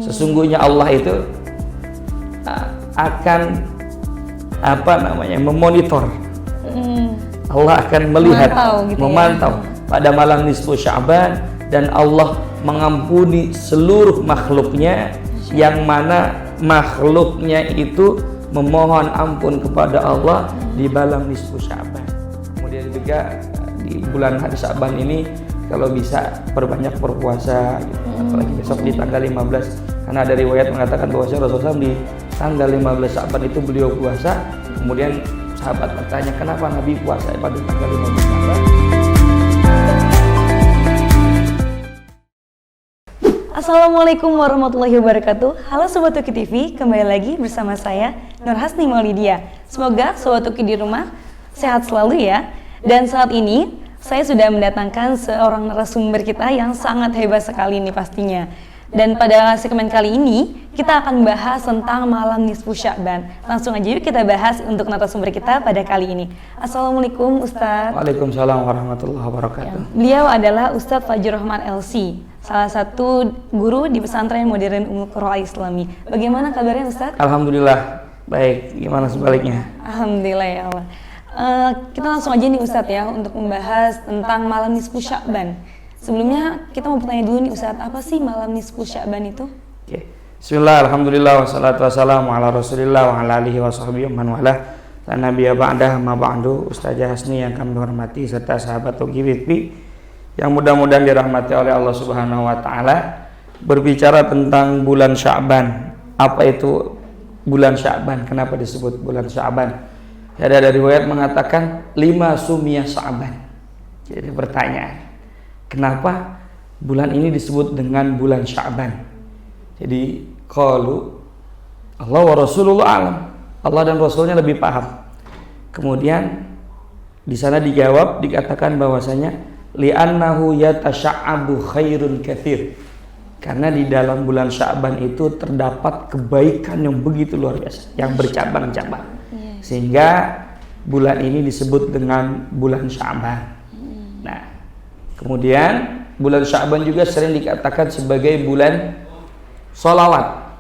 Sesungguhnya Allah itu akan memonitor. Allah akan melihat, memantau pada malam nisfu Sya'ban, dan Allah mengampuni seluruh makhluknya, yang mana makhluknya itu memohon ampun kepada Allah di malam nisfu Sya'ban. Kemudian juga di bulan Sya'ban ini kalau bisa perbanyak berpuasa gitu. Apalagi besok di tanggal 15, karena ada riwayat mengatakan bahwa Rasulullah SAW di tanggal 15 Sya'ban itu beliau puasa. Kemudian sahabat bertanya, kenapa Nabi puasa pada tanggal 15 Sya'ban? Assalamualaikum warahmatullahi wabarakatuh. Halo Sobat Tuki TV, kembali lagi bersama saya Nur Hasni Maulidia. Semoga Sobat Tuki di rumah sehat selalu ya. Dan saat ini saya sudah mendatangkan seorang narasumber kita yang sangat hebat sekali nih pastinya. Dan pada segmen kali ini kita akan bahas tentang malam nisfu Sya'ban. Langsung aja yuk kita bahas untuk narasumber kita pada kali ini. Assalamualaikum Ustadz. Waalaikumsalam warahmatullahi wabarakatuh. Beliau adalah Ustadz Fajrul Rahman LC, salah satu guru di pesantren modern Ummul Qura Islami. Bagaimana kabarnya Ustadz? Alhamdulillah baik. Gimana sebaliknya? Alhamdulillah ya Allah. Kita langsung aja nih Ustadz ya untuk membahas tentang malam nisfu Sya'ban. Sebelumnya kita mau bertanya dulu nih Ustadz, apa sih malam nisfu Sya'ban itu? Oke. Bismillah, alhamdulillah, wassalatu wassalamu ala rasulillah wa ala alihi wa sahbihi man walah. La nabiyya ba'dah ma ba'du. Ustazah Hasni yang kami hormati serta sahabat Tuki yang mudah-mudahan dirahmati oleh Allah Subhanahu wa taala. Berbicara tentang bulan Sya'ban. Apa itu bulan Sya'ban? Kenapa disebut bulan Sya'ban? Ada riwayat mengatakan 5 sumiyah Sya'ban. Jadi pertanyaan, kenapa bulan ini disebut dengan bulan Sya'ban? Jadi qalu Allah wa Rasulullah alam. Allah dan Rasulnya lebih paham. Kemudian di sana dijawab, dikatakan bahwasanya li'annahu yatasha'abu khairun katsir. Karena di dalam bulan Sya'ban itu terdapat kebaikan yang begitu luar biasa, yang bercabang-cabang. Sehingga bulan ini disebut dengan bulan Sya'ban. Nah, kemudian bulan Sya'ban juga sering dikatakan sebagai bulan sholawat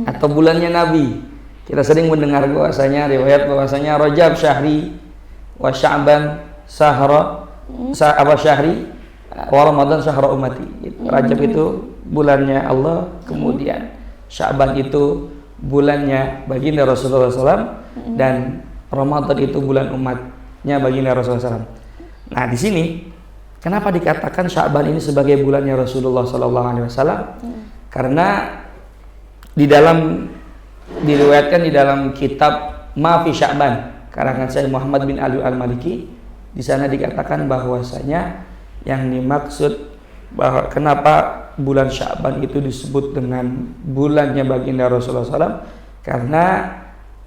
atau bulannya Nabi. Kita sering mendengar bahwasanya riwayat bahwasanya Rajab syahri wa Sya'ban sahra syahri wa Ramadan sahra ummati. Rajab itu bulannya Allah, kemudian Sya'ban itu bulannya baginda Rasulullah SAW, dan Ramadan itu bulan umatnya baginda Rasulullah SAW. Nah, di sini kenapa dikatakan Sya'ban ini sebagai bulannya Rasulullah SAW? Karena diriwayatkan di dalam kitab Ma fi Sya'ban karangan Syekh Muhammad bin Ali Al-Maliki, di sana dikatakan bahwasanya yang dimaksud bahwa kenapa bulan Sya'ban itu disebut dengan bulannya baginda Rasulullah SAW, karena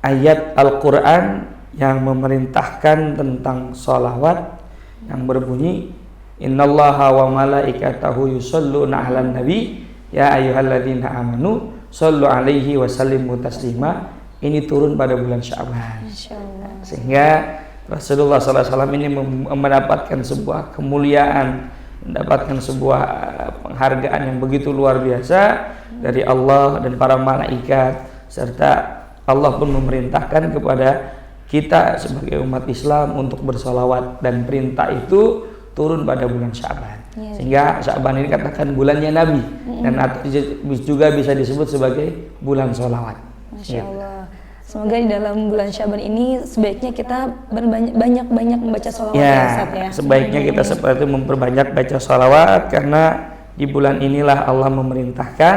ayat Al-Quran yang memerintahkan tentang sholawat yang berbunyi innallaha wa malaikatahu yusholluna 'alan nabi ya ayyuhalladzina amanu shollu 'alaihi wa sallimu taslima. Ini turun pada bulan Sya'ban. Sehingga Rasulullah SAW ini mendapatkan sebuah kemuliaan, mendapatkan sebuah penghargaan yang begitu luar biasa dari Allah dan para malaikat, serta Allah pun memerintahkan kepada kita sebagai umat Islam untuk bersolawat, dan perintah itu turun pada bulan Sya'ban. Sehingga Sya'ban ini katakan bulannya Nabi, dan juga bisa disebut sebagai bulan solawat. Masya Allah. Semoga di dalam bulan Sya'ban ini sebaiknya kita banyak membaca sholawat ya Ustaz ya. Sebaiknya kita seperti itu memperbanyak baca sholawat, karena di bulan inilah Allah memerintahkan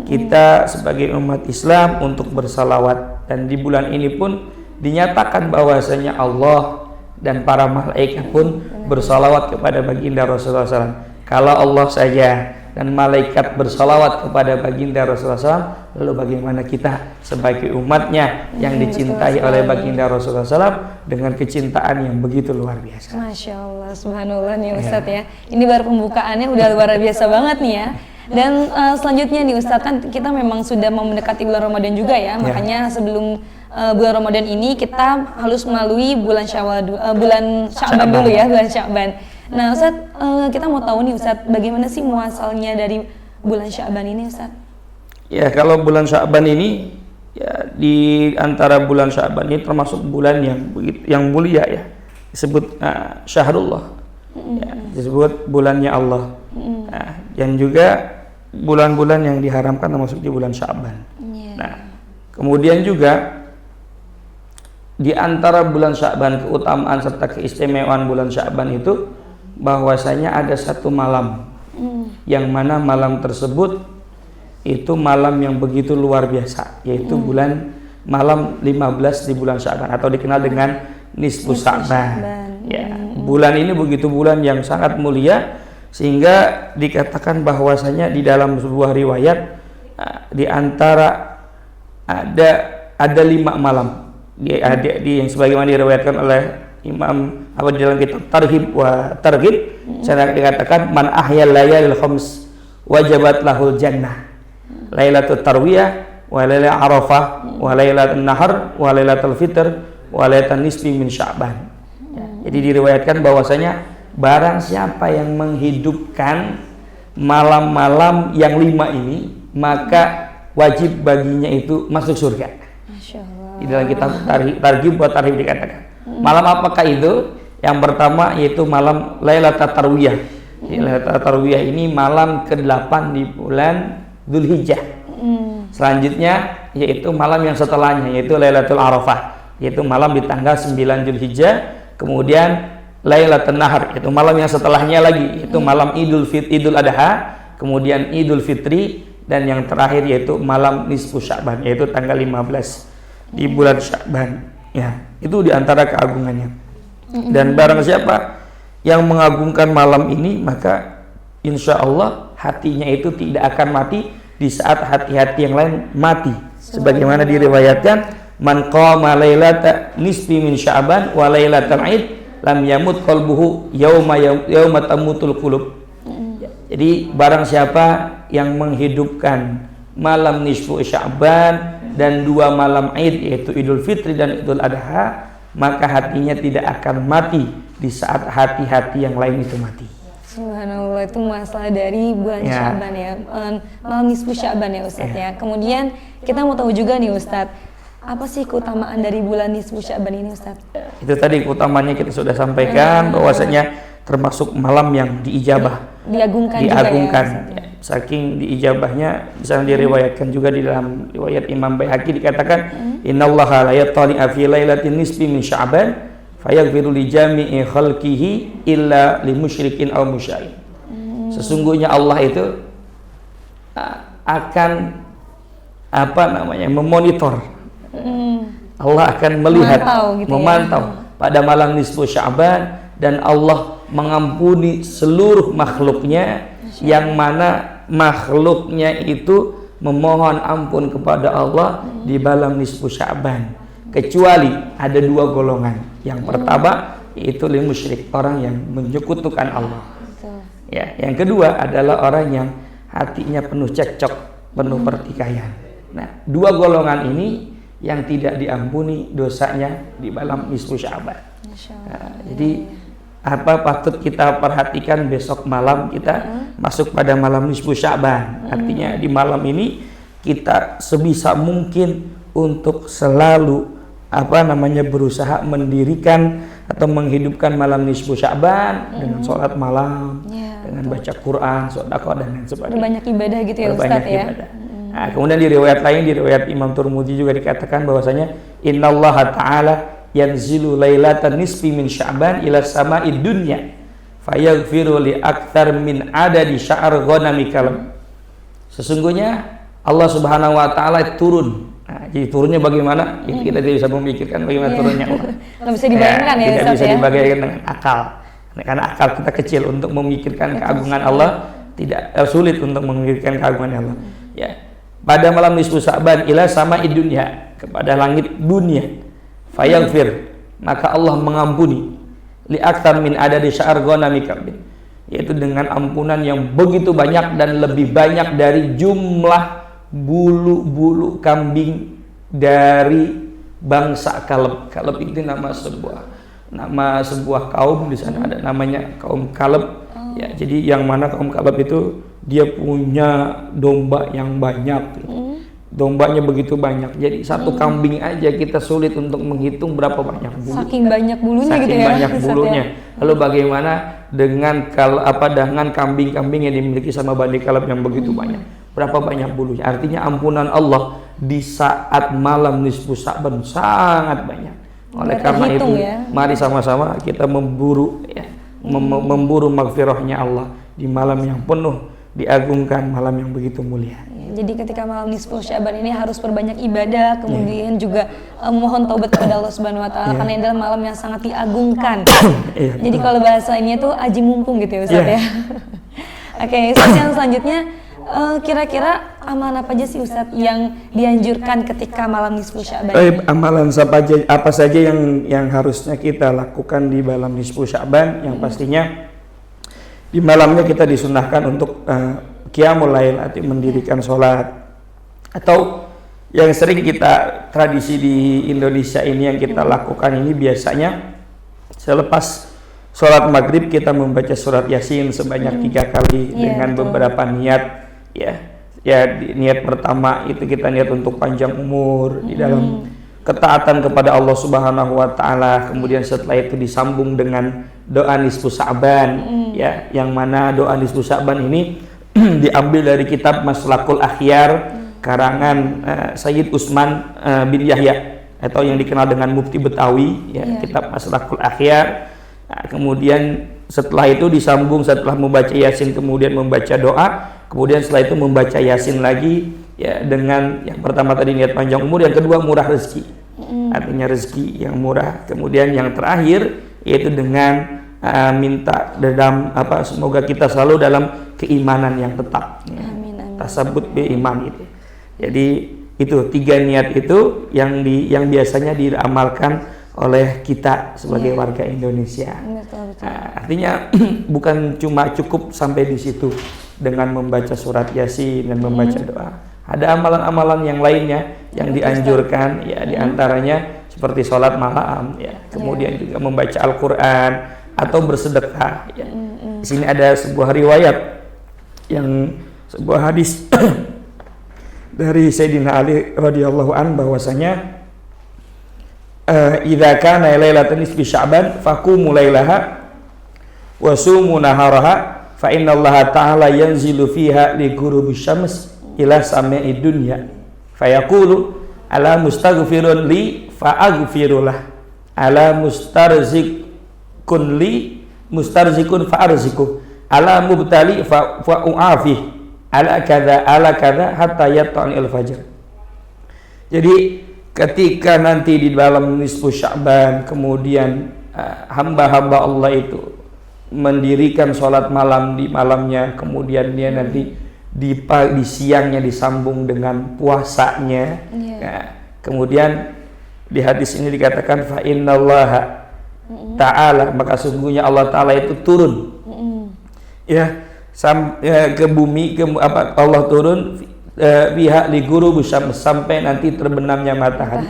kita sebagai umat Islam untuk bersalawat, dan di bulan ini pun dinyatakan bahwasanya Allah dan para malaikat pun bersalawat kepada baginda Rasulullah SAW. Kalau Allah saja dan malaikat bersalawat kepada baginda Rasulullah SAW, lalu bagaimana kita sebagai umatnya yang dicintai oleh baginda Rasulullah SAW dengan kecintaan yang begitu luar biasa. Masya Allah, subhanallah nih Ustadz ya. Ini baru pembukaannya udah luar biasa banget nih ya. Dan selanjutnya nih Ustadz, kan kita memang sudah mau mendekati bulan Ramadan juga ya. Makanya sebelum bulan Ramadan ini kita harus melalui bulan bulan Sya'ban dulu ya, bulan Sya'ban. Nah Ustadz, kita mau tahu nih Ustadz, bagaimana sih muasalnya dari bulan Sya'ban ini Ustadz? Ya, kalau bulan Sya'ban ini ya di antara bulan Sya'ban ini termasuk bulan yang mulia ya. Disebut syahrullah. Ya, disebut bulannya Allah. Nah, dan juga bulan-bulan yang diharamkan termasuk di bulan Sya'ban. Nah, kemudian juga di antara bulan Sya'ban, keutamaan serta keistimewaan bulan Sya'ban itu bahwasanya ada satu malam yang mana malam tersebut itu malam yang begitu luar biasa, yaitu malam 15 di bulan Sya'ban atau dikenal dengan nisfu Sya'ban. Ya, bulan ini begitu bulan yang sangat mulia sehingga dikatakan bahwasanya di dalam sebuah riwayat di antara ada 5 malam yang sebagaimana diriwayatkan oleh Imam di dalam kitab Targhib wa Targhib, saya dikatakan man ahyal layalil khams wajabat lahul jannah, lailatul tarwiyah wa lailatul arafah wa lailatul nahar wa lailatul fitr wa lailatul nisfi min Sya'ban. Jadi diriwayatkan bahwasanya barang siapa yang menghidupkan malam-malam yang 5 ini, maka wajib baginya itu masuk surga. Masya Allah. Di dalam kitab Targhib wa Tarhib dikatakan. Malam apakah itu? Yang pertama yaitu malam Lailatul Tarwiyah. Lailatul Tarwiyah ini malam ke-8 di bulan Dzulhijjah. Selanjutnya yaitu malam yang setelahnya yaitu Lailatul Arafah, yaitu malam di tanggal 9 Dzulhijjah. Kemudian Lailatul Nahar, itu malam yang setelahnya lagi, itu malam Idul Adha, kemudian Idul Fitri, dan yang terakhir yaitu malam nisfu Sya'ban, yaitu tanggal 15 di bulan Sya'ban. Ya, itu diantara keagungannya. Dan barang siapa yang mengagungkan malam ini, maka insya Allah hatinya itu tidak akan mati di saat hati-hati yang lain mati. Sebagaimana diriwayatkan, man qama lailata nisfi min Sya'ban wa lailatal Id lam yamut qalbuhu yauma tamutul qulub. Jadi barang siapa yang menghidupkan malam nisfu Sya'ban dan 2 malam Id yaitu Idul Fitri dan Idul Adha, maka hatinya tidak akan mati di saat hati-hati yang lain itu mati. Subhanallah, itu masalah dari bulan Sya'ban ya, malam nisfu Sya'ban ya Ustadz ya. Kemudian kita mau tahu juga nih Ustadz, apa sih keutamaan dari bulan nisfu Sya'ban ini Ustadz? Itu tadi keutamanya kita sudah sampaikan, bahwasanya termasuk malam yang diagungkan juga ya. Saking diijabahnya, bisa diriwayatkan juga di dalam riwayat Imam Baihaqi dikatakan, innallaha la yattali'a fi lailatin nisfi min Sya'ban fayaghfiru li jami'i khalqihi illa li musyrikin aw musyrik. Sesungguhnya Allah itu akan memonitor. Allah akan melihat, memantau pada malam nisfu Sya'ban, dan Allah mengampuni seluruh makhluknya, yang mana makhluknya itu memohon ampun kepada Allah di malam nisfu Sya'ban, kecuali ada 2 golongan. Yang pertama yaitu lil musyrik, orang yang menyekutukan Allah. Ya, yang kedua adalah orang yang hatinya penuh cekcok, penuh pertikaian. Nah, 2 golongan ini yang tidak diampuni dosanya di malam nisfu Sya'ban. Nah, jadi apa patut kita perhatikan besok malam kita masuk pada malam nisfu Sya'ban. Artinya di malam ini kita sebisa mungkin untuk selalu berusaha mendirikan atau menghidupkan malam nisfu Sya'ban dengan sholat malam, dengan baca Quran, sedekah dan lain sebagainya. Banyak ibadah gitu ya Ustaz ya. Nah, kemudian di riwayat lain, di riwayat Imam Tirmidzi juga dikatakan bahwasanya innallaha ta'ala yanzilu lailatan nisfi min Sya'ban ila sama'id dunya fayaghfiru li aktsar min adadi sya'ar ghanami kalb. Sesungguhnya Allah Subhanahu wa taala turun. Nah, jadi turunnya bagaimana? Itu kita tidak bisa memikirkan bagaimana turunnya Allah. Tidak bisa dibayangkan ya, tidak bisa dibayangkan dengan akal. Karena akal kita kecil untuk memikirkan keagungan Allah, tidak sulit untuk memikirkan keagungan Allah. Ya. Pada malam nisfu Sya'ban ila sama'id dunya, kepada langit dunia, fayaghfir, maka Allah mengampuni li aktsar min adadi sya'ar ghanami kabin, yaitu dengan ampunan yang begitu banyak dan lebih banyak dari jumlah bulu-bulu kambing dari bangsa Kaleb. Kaleb itu nama sebuah kaum, di sana ada namanya kaum Kaleb, Ya, jadi yang mana kaum Ka'bah itu dia punya domba yang banyak. Dombanya begitu banyak. Jadi satu kambing aja kita sulit untuk menghitung berapa banyak bulu. Saking banyak bulunya Saking gitu ya. banyak Ustadz, bulunya. ya. Lalu bagaimana dengan dengan kambing-kambing yang dimiliki sama Bani Kalab yang begitu banyak? Berapa banyak bulunya? Artinya ampunan Allah di saat malam nisfu Sya'ban sangat banyak. Oleh karena itu, mari sama-sama kita memburu ya, memburu maghfirahnya Allah di malam yang penuh diagungkan, malam yang begitu mulia. Jadi ketika malam nisfu Sya'ban ini harus berbanyak ibadah, kemudian juga mohon taubat kepada Allah Subhanahu wa taala karena ini adalah malam yang sangat diagungkan. Jadi kalau bahasa ini tuh aji mumpung gitu ya Ustaz ya. Oke, Ustaz, yang selanjutnya kira-kira amalan apa aja sih Ustaz yang dianjurkan ketika malam nisfu Sya'ban? Amalan apa saja yang harusnya kita lakukan di malam nisfu Sya'ban? Yang pastinya di malamnya kita disunahkan untuk qiyamul lail atau mendirikan sholat, atau yang sering kita tradisi di Indonesia ini yang kita lakukan ini biasanya selepas sholat maghrib kita membaca surat Yasin sebanyak 3 kali dengan beberapa niat niat pertama itu kita niat untuk panjang umur di dalam ketaatan kepada Allah Subhanahu wa taala. Kemudian setelah itu disambung dengan doa nisfu Sya'ban yang mana doa nisfu Sya'ban ini diambil dari kitab Maslakul Akhyar karangan Sayyid Utsman bin Yahya atau yang dikenal dengan Mufti Betawi kitab Maslakul Akhyar. Kemudian setelah itu disambung setelah membaca Yasin kemudian membaca doa, kemudian setelah itu membaca Yasin lagi dengan yang pertama tadi niat panjang umur, yang kedua murah rezeki, artinya rezeki yang murah, kemudian yang terakhir yaitu dengan minta semoga kita selalu dalam keimanan yang tetap. Amin, amin. Tasabut bi iman itu. Jadi itu 3 niat itu yang biasanya diramalkan oleh kita sebagai warga Indonesia. Betul. Artinya bukan cuma cukup sampai di situ dengan membaca surat Yasin dan membaca doa. Ada amalan-amalan yang lainnya yang dianjurkan diantaranya seperti sholat malam kemudian juga membaca Al-Quran atau bersedekah. Di sini ada sebuah riwayat sebuah hadis dari Sayyidina Ali radhiyallahu an bahwasanya idza kana lailatul nisfi Sya'ban faqumu lailaha wa sumu naharaha fa innallaha ta'ala yanzilu fiha li ghurubi syams ila sama'i dunya fa yaqulu ala mustaghfirun li fa aghfirulah ala mustarzikun fa arziku ala mubtali fa u'afih ala kadza hatta yata'al fajr. Jadi ketika nanti di dalam nisfu Sya'ban kemudian hamba-hamba Allah itu mendirikan sholat malam di malamnya, kemudian dia nanti di siangnya disambung dengan puasanya. Kemudian di hadis ini dikatakan fa innallaha ta'ala, maka sungguhnya Allah Ta'ala itu turun ke bumi, Allah turun biha li ghurubi syams sampai nanti terbenamnya matahari.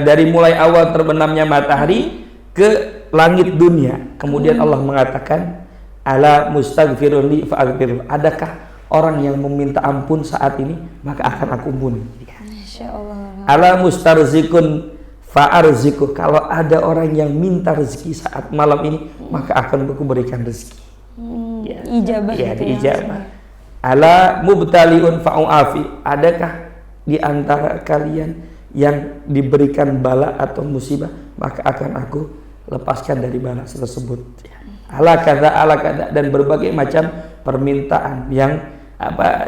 Dari mulai awal terbenamnya matahari ke langit dunia. Kemudian Allah mengatakan ala mustaghfirun li fa'aghfir. Adakah orang yang meminta ampun saat ini maka akan aku ampuni. Masyaallah. Ala mustarzikun fa'arziku. Kalau ada orang yang minta rezeki saat malam ini maka akan aku berikan rezeki. Ijabah diijabah. Ala mubtaliun fa'u'afi. Adakah di antara kalian yang diberikan bala atau musibah maka akan aku lepaskan dari bala tersebut. Ala kadza dan berbagai macam permintaan yang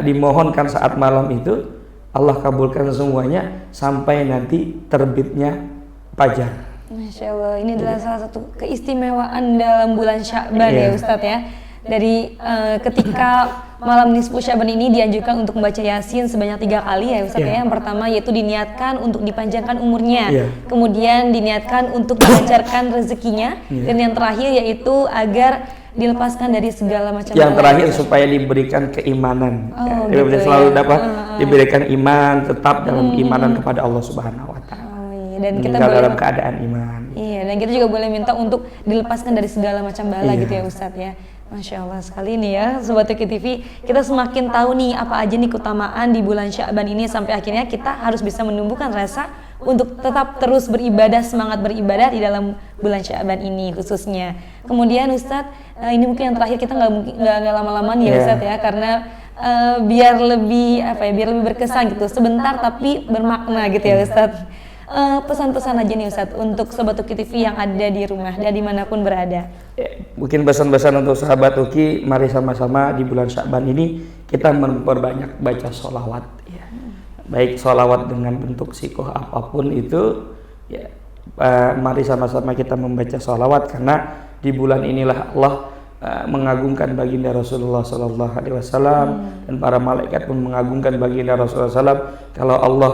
dimohonkan saat malam itu Allah kabulkan semuanya sampai nanti terbitnya fajar. Masya Allah, ini adalah salah satu keistimewaan dalam bulan Sya'ban ya Ustadz ya. Dari ketika malam nisfu Sya'ban ini dianjurkan untuk membaca Yasin sebanyak 3 kali ya Ustadz ya. Yang pertama yaitu diniatkan untuk dipanjangkan umurnya, kemudian diniatkan untuk dilancarkan rezekinya, dan yang terakhir yaitu agar dilepaskan dari segala macam yang terakhir supaya diberikan keimanan. Selalu dapat diberikan iman, tetap dalam keimanan kepada Allah Subhanahu wa taala. dan kita meninggal boleh dalam keadaan iman. Iya, dan kita juga boleh minta untuk dilepaskan dari segala macam bala Iya. gitu ya Ustadz ya. Masya Allah sekali nih ya Sobat Tuki TV, kita semakin tahu nih apa aja nih keutamaan di bulan Sya'ban ini, sampai akhirnya kita harus bisa menumbuhkan rasa untuk tetap terus beribadah, semangat beribadah di dalam bulan Sya'ban ini khususnya. Kemudian Ustadz, ini mungkin yang terakhir, kita nggak lama-lama nih ya Ustadz ya, karena biar lebih berkesan gitu, sebentar tapi bermakna gitu ya Ustadz. Pesan-pesan aja nih Ustadz untuk Sobat Tuki TV yang ada di rumah dan dimanapun berada. Mungkin pesan-pesan untuk sahabat Tuki, mari sama-sama di bulan Sya'ban ini kita memperbanyak baca sholawat ya. Baik sholawat dengan bentuk sikoh apapun itu ya, mari sama-sama kita membaca sholawat, karena di bulan inilah Allah mengagungkan baginda Rasulullah SAW, dan para malaikat pun mengagungkan baginda Rasulullah SAW. Kalau Allah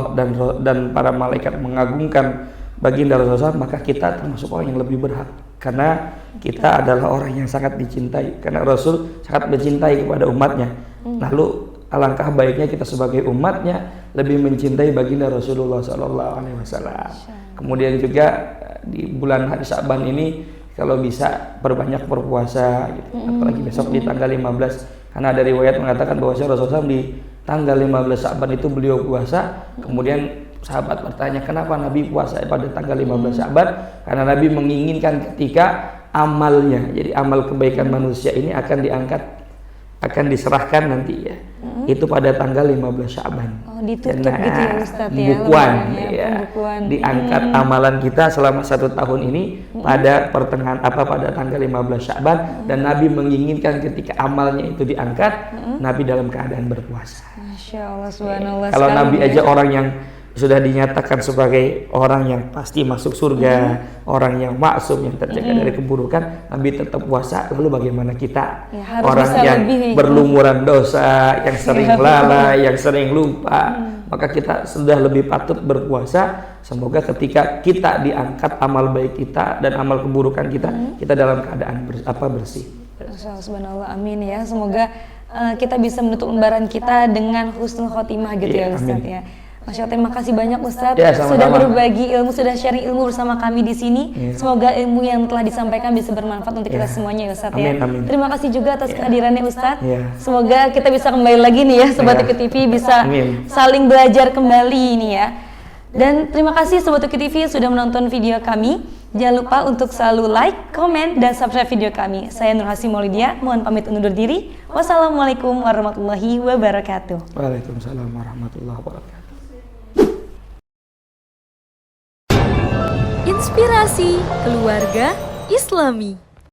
dan para malaikat mengagungkan baginda Rasulullah SAW, maka kita termasuk orang yang lebih berhak, karena kita adalah orang yang sangat dicintai, karena Rasul sangat mencintai kepada umatnya. Lalu alangkah baiknya kita sebagai umatnya lebih mencintai baginda Rasulullah SAW. Kemudian juga di bulan hari Sya'ban ini kalau bisa perbanyak berpuasa gitu. Apalagi besok di tanggal 15, karena ada riwayat mengatakan bahwa Rasulullah SAW di tanggal 15 Sya'ban itu beliau puasa. Kemudian sahabat bertanya, kenapa Nabi puasa pada tanggal 15 Sya'ban? Karena Nabi menginginkan ketika amalnya, jadi amal kebaikan manusia ini akan diangkat, akan diserahkan nanti ya, itu pada tanggal 15 Sya'ban. Ditutup gitu ya Ustadz ya, pembukuan ya, pembukuan. diangkat amalan kita selama 1 tahun ini pada pertengahan pada tanggal 15 Sya'ban, dan Nabi menginginkan ketika amalnya itu diangkat, Nabi dalam keadaan berpuasa. Masya Allah, subhanallah. Kalau Nabi aja orang yang sudah dinyatakan sebagai orang yang pasti masuk surga, orang yang maksum, yang terjaga dari keburukan, Nabi tetap puasa. Lalu bagaimana kita, orang yang berlumuran dosa, yang sering lalai, yang sering lupa, maka kita sudah lebih patut berpuasa. Semoga ketika kita diangkat amal baik kita dan amal keburukan kita, kita dalam keadaan bersih. Subhanallah, amin ya. Semoga kita bisa menutup lembaran kita dengan husnul khotimah gitu ya Ustadz ya. Masya Allah, terima kasih banyak Ustadz sudah berbagi ilmu, sudah sharing ilmu bersama kami di sini. Semoga ilmu yang telah disampaikan bisa bermanfaat untuk kita semuanya ya Ustadz ya. Terima kasih juga atas kehadirannya Ustadz. Semoga kita bisa kembali lagi nih ya Sobat Tuki TV, bisa saling belajar kembali ini ya. Dan terima kasih Sobat Tuki TV sudah menonton video kami. Jangan lupa untuk selalu like, komen, dan subscribe video kami. Saya Nur Hasni Maulidia, mohon pamit undur diri. Wassalamualaikum warahmatullahi wabarakatuh. Waalaikumsalam warahmatullahi wabarakatuh. Inspirasi Keluarga Islami.